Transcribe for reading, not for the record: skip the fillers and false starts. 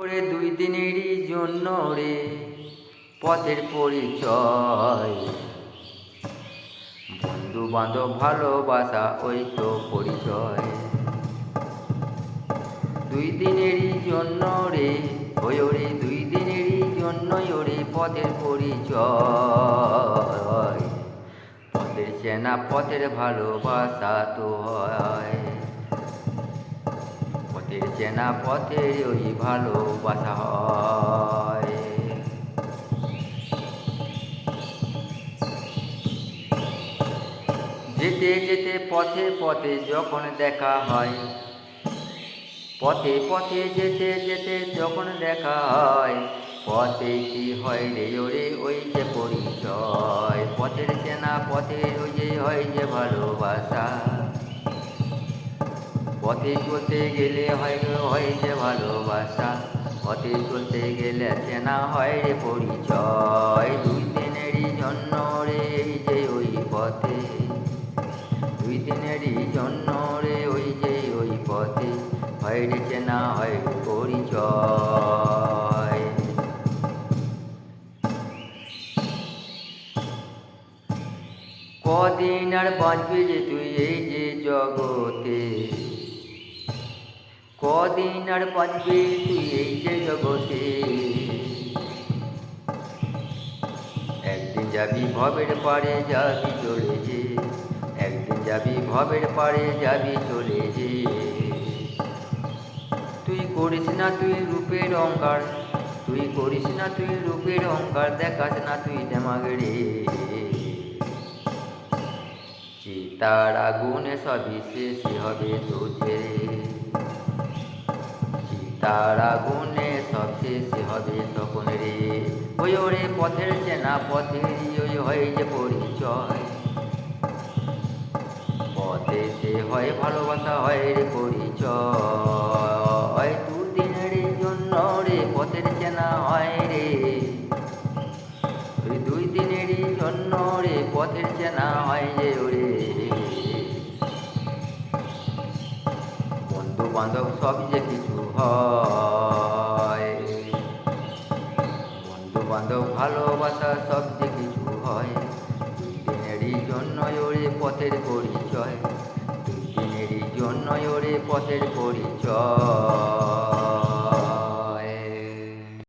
ওরে দুই দিনেরই জন্য রে পথের পরিচয়, বন্ধু বান্ধব ভালোবাসা ওই তো পরিচয়। দুই দিনেরই জন্য রে ওরে দুই দিনেরই জন্যই ওরে পথের পরিচয়, পথের চেনা পথের ভালোবাসা তো হয়, পথের চেনা পথের ওই ভালোবাসা হয়। যেতে যেতে পথে পথে যখন দেখা হয়, পথে পথে যেতে যেতে যখন দেখা হয়, পথে কি হয় রে ওরে ওই যে পরিচয়, পথের চেনা পথের ওই যে হয় যে ভালোবাসা। পথে চলতে গেলে হয় যে ভালোবাসা, পথে চলতে গেলে চেনা হয় রে পরিচয়। দুই দিনেরই জন্য রে এই যে ওই পথে, দুই দিনেরই জন্য রে ওই যে ওই পথে হয় রে চেনা হয় রে পরিচয়। কদিন আর বাঁচবি যে তুই এই যে জগতে, কদিন আর বাঁচবি তুই এই যে জগতে, একদিন যাবি ভবের পারে যাবি চলে যে, একদিন যাবি ভবের পারে যাবি চলে যে। তুই করিস না তুই রূপের অহংকার, তুই করিস না তুই রূপের অহংকার, দেখাস না তুই দেমাগ রে। চিতার আগুনে সবই শেষ হবে তোজে, চিতার আগুনে সব শেষ হবে তখন রে। ওই ওরে পথের চেনা পথের ওই হয় যে পরিচয়, পথেতে হয় ভালোবাসা হয় রে পরিচয়। দুদিনের জন্য রে পথের চেনা হয় রে, ওই দুই দিনেরই জন্য রে পথের চেনা হয় যে ওরে। বন্ধু বান্ধব সব যে কিছু হয়, বন্ধু বান্ধব ভালোবাসা সব যে কিছু হয়, দুই দিনেরই জন্যই ওরে পথের পরিচয়, দুই দিনেরই জন্যই ওরে পথের পরিচয়।